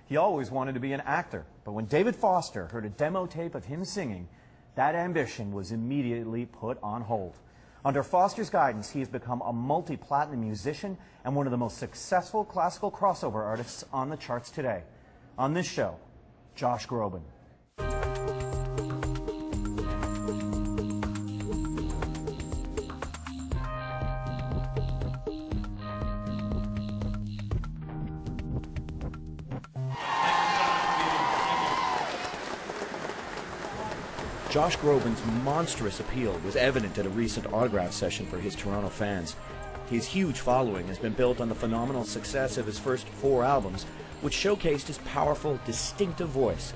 He always wanted to be an actor, but when David Foster heard a demo tape of him singing, that ambition was immediately put on hold. Under Foster's guidance, he has become a multi-platinum musician and one of the most successful classical crossover artists on the charts today. On this show, Josh Groban. Josh Groban's monstrous appeal was evident at a recent autograph session for his Toronto fans. His huge following has been built on the phenomenal success of his first 4 albums, which showcased his powerful, distinctive voice.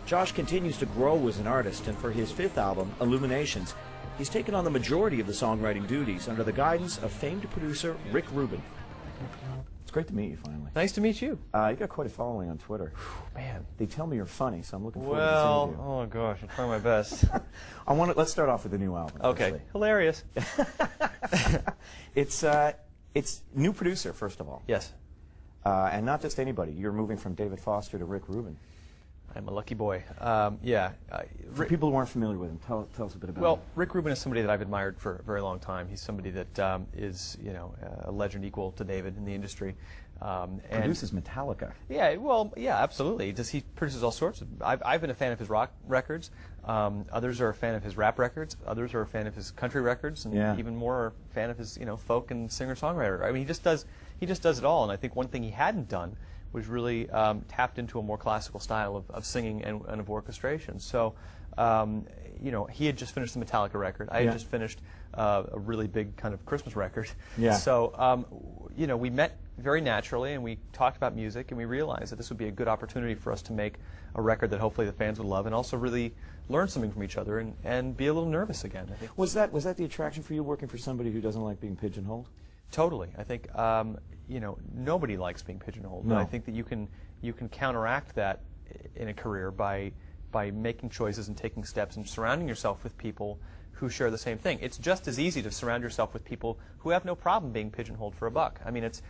Josh continues to grow as an artist, and for his 5th album, Illuminations, he's taken on the majority of the songwriting duties under the guidance of famed producer Rick Rubin. It's great to meet you finally. Nice to meet you. You got quite a following on Twitter. Man. They tell me you're funny, so I'm looking forward to seeing you. Oh gosh, I'm trying my best. Let's start off with the new album. Okay. Actually. Hilarious. It's new producer, first of all. Yes. And not just anybody. You're moving from David Foster to Rick Rubin. I'm a lucky boy. Yeah. For people who aren't familiar with him, tell us a bit about him. Well, Rick Rubin is somebody that I've admired for a very long time. He's somebody that is, you know, a legend equal to David in the industry. Produces Metallica. Yeah, well, yeah, absolutely. He produces all sorts of. I've been a fan of his rock records. Others are a fan of his rap records. Others are a fan of his country records, and even more are a fan of his, you know, folk and singer-songwriter. I mean, he just does it all. And I think one thing he hadn't done was really tapped into a more classical style of singing and of orchestration. So, you know, he had just finished the Metallica record. I had just finished a really big kind of Christmas record. Yeah. So, you know, we met very naturally, and we talked about music, and we realized that this would be a good opportunity for us to make a record that hopefully the fans would love, and also really learn something from each other and be a little nervous again, I think. Was that the attraction for you, working for somebody who doesn't like being pigeonholed? Totally. I think you know, nobody likes being pigeonholed. No. But I think that you can counteract that in a career by making choices and taking steps and surrounding yourself with people who share the same thing. It's just as easy to surround yourself with people who have no problem being pigeonholed for a buck. I mean, it's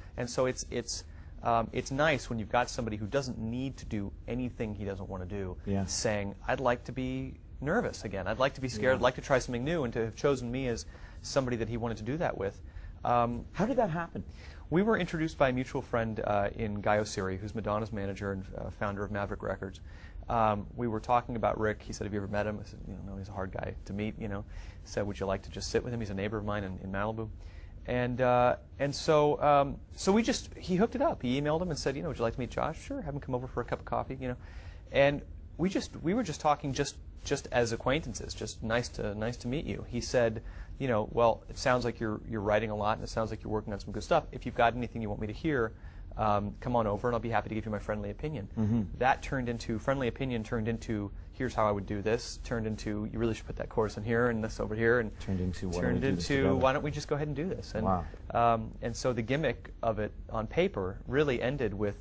nice when you've got somebody who doesn't need to do anything he doesn't want to do, saying, "I'd like to be nervous again. I'd like to be scared. I'd like to try something new," and to have chosen me as somebody that he wanted to do that with. How did that happen? We were introduced by a mutual friend in Guy Osiri, who's Madonna's manager and founder of Maverick Records. We were talking about Rick. He said, "Have you ever met him?" I said, "You know, no, he's a hard guy to meet." You know, he said, "Would you like to just sit with him? He's a neighbor of mine in Malibu." And so he hooked it up. He emailed him and said, "You know, would you like to meet Josh?" "Sure, have him come over for a cup of coffee." You know, and we were just talking just as acquaintances. Just nice to meet you. He said, "You know, well, it sounds like you're writing a lot, and it sounds like you're working on some good stuff. If you've got anything you want me to hear, come on over, and I'll be happy to give you my friendly opinion." That turned into friendly opinion. Turned into here's how I would do this. Turned into you really should put that chorus in here and this over here. And turned into why don't we just go ahead and do this? And and so the gimmick of it on paper really ended with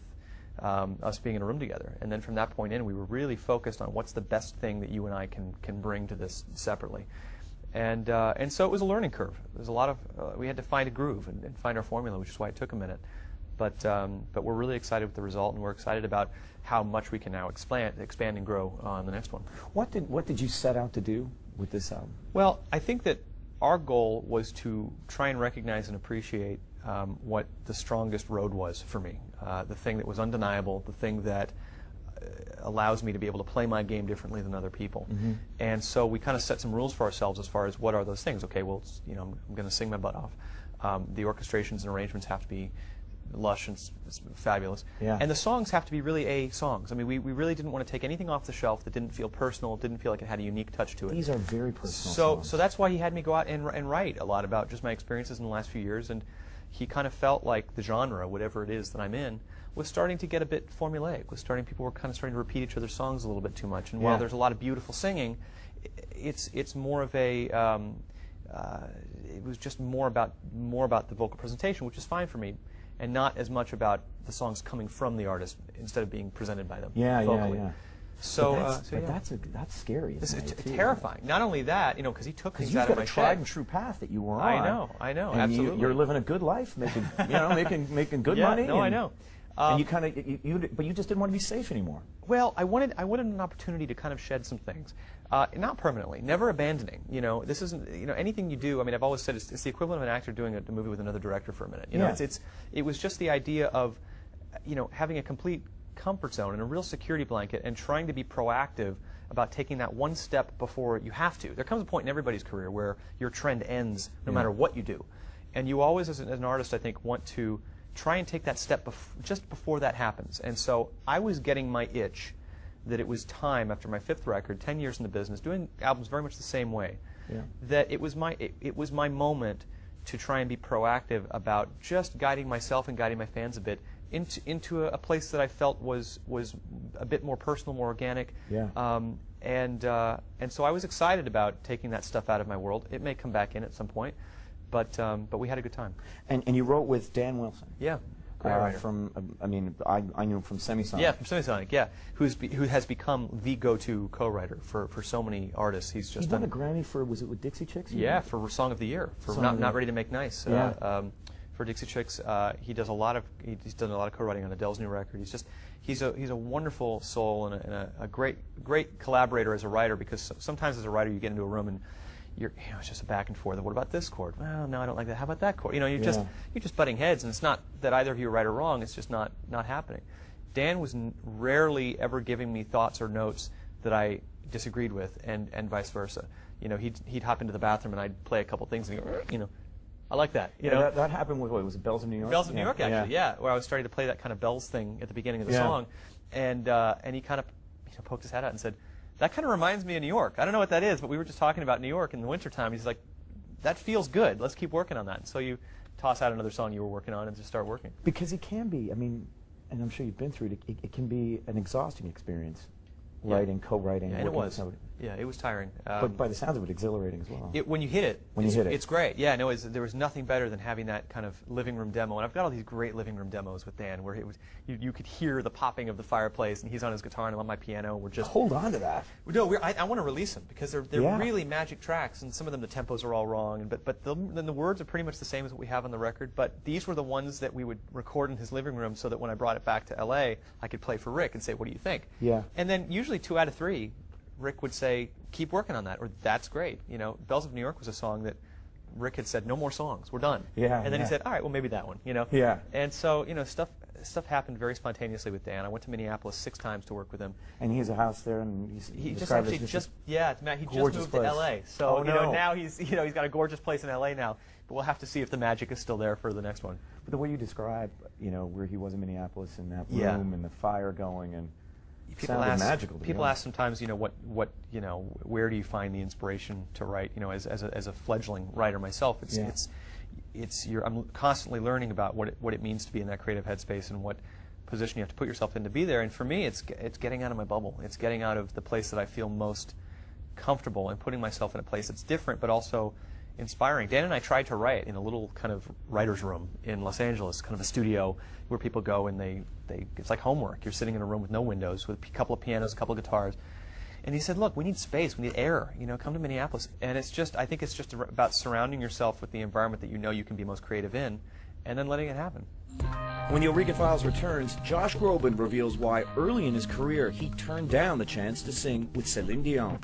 us being in a room together. And then from that point in, we were really focused on what's the best thing that you and I can bring to this separately. And so it was a learning curve. There's a lot of we had to find a groove and find our formula, which is why it took a minute. But we're really excited with the result, and we're excited about how much we can now expand and grow on the next one. What did you set out to do with this album? Well, I think that our goal was to try and recognize and appreciate what the strongest road was for me, the thing that was undeniable, the thing that allows me to be able to play my game differently than other people. And so we kind of set some rules for ourselves as far as what are those things. Okay, well, you know, I'm going to sing my butt off. The orchestrations and arrangements have to be lush and fabulous. And the songs have to be really A songs. I mean, we really didn't want to take anything off the shelf that didn't feel personal, didn't feel like it had a unique touch to it. These are very personal songs. So that's why he had me go out and write a lot about just my experiences in the last few years, and he kind of felt like the genre, whatever it is that I'm in, was starting to get a bit formulaic. People were kind of starting to repeat each other's songs a little bit too much. And while there's a lot of beautiful singing, it's more of a it was just more about the vocal presentation, which is fine for me, and not as much about the songs coming from the artist instead of being presented by them vocally. So, that's scary. It's terrifying. Not only that, you know, because he took things out of my shed. You've got a tried and true path that you were on. I know, and absolutely. You're living a good life, making good money. No, I know. And you kind of, but you just didn't want to be safe anymore. Well, I wanted an opportunity to kind of shed some things, not permanently, never abandoning. You know, this isn't, you know, anything you do. I mean, I've always said it's the equivalent of an actor doing a movie with another director for a minute. You know, it was just the idea of, you know, having a complete comfort zone and a real security blanket and trying to be proactive about taking that one step before you have to. There comes a point in everybody's career where your trend ends no matter what you do, and you always, as an artist, I think, want to try and take that step just before that happens. And so I was getting my itch that it was time, after my 5th record, 10 years in the business, doing albums very much the same way, that it was my moment to try and be proactive about just guiding myself and guiding my fans a bit into a place that I felt was a bit more personal, more organic. And so I was excited about taking that stuff out of my world. It may come back in at some point. But we had a good time. And you wrote with Dan Wilson. Yeah. From, I mean, I knew him from Semisonic. Yeah, from Semisonic, yeah. Who has become the go-to co-writer for so many artists. He's just won a Grammy for, was it with Dixie Chicks? Yeah, for Song of the Year, for Not Ready to Make Nice. For Dixie Chicks, he's done a lot of co-writing on Adele's new record. He's a wonderful soul and a great collaborator as a writer, because sometimes as a writer you get into a room and it's just a back and forth. What about this chord? Well, no, I don't like that. How about that chord? You know, you're just butting heads, and it's not that either of you are right or wrong. It's just not happening. Dan was rarely ever giving me thoughts or notes that I disagreed with, and vice versa. You know, he'd hop into the bathroom and I'd play a couple things and go, you know, I like that. You know, that happened with, what, was it Bells of New York? Bells of New York, actually, yeah, where I was starting to play that kind of bells thing at the beginning of the song, and he kind of poked his head out and said, that kind of reminds me of New York. I don't know what that is, but we were just talking about New York in the wintertime. He's like, that feels good. Let's keep working on that. And so you toss out another song you were working on and just start working. Because it can be, I mean, and I'm sure you've been through it, it can be an exhausting experience, writing, co-writing. Yeah, and it was. Yeah, it was tiring. But by the sounds of it, exhilarating as well. When you hit it, it's great. Yeah, no, there was nothing better than having that kind of living room demo. And I've got all these great living room demos with Dan, where you could hear the popping of the fireplace, and he's on his guitar and I'm on my piano. We're just hold on to that. No, I want to release them because they're really magic tracks, and some of them the tempos are all wrong, but then the words are pretty much the same as what we have on the record. But these were the ones that we would record in his living room, so that when I brought it back to L.A., I could play for Rick and say, "What do you think?" Yeah. And then usually 2 out of 3. Rick would say, keep working on that, or that's great. You know, Bells of New York was a song that Rick had said, no more songs, we're done. Yeah. And then he said, all right, well, maybe that one, you know. Yeah. And so, you know, stuff happened very spontaneously with Dan. I went to Minneapolis 6 times to work with him. And he has a house there, and he just actually he just moved to L.A. So, you know, now he's got a gorgeous place in L.A. now. But we'll have to see if the magic is still there for the next one. But the way you describe, you know, where he was in Minneapolis in that room and the fire going and people ask sometimes, you know, where do you find the inspiration to write? You know, as a fledgling writer myself, I'm constantly learning about what it means to be in that creative headspace and what position you have to put yourself in to be there. And for me, it's getting out of my bubble. It's getting out of the place that I feel most comfortable and putting myself in a place that's different, but also inspiring. Dan and I tried to write in a little kind of writer's room in Los Angeles, kind of a studio where people go and it's like homework. You're sitting in a room with no windows, with a couple of pianos, a couple of guitars. And he said, look, we need space, we need air, you know, come to Minneapolis. And I think it's just about surrounding yourself with the environment that you know you can be most creative in, and then letting it happen. When the Eureka Files returns, Josh Groban reveals why early in his career he turned down the chance to sing with Celine Dion.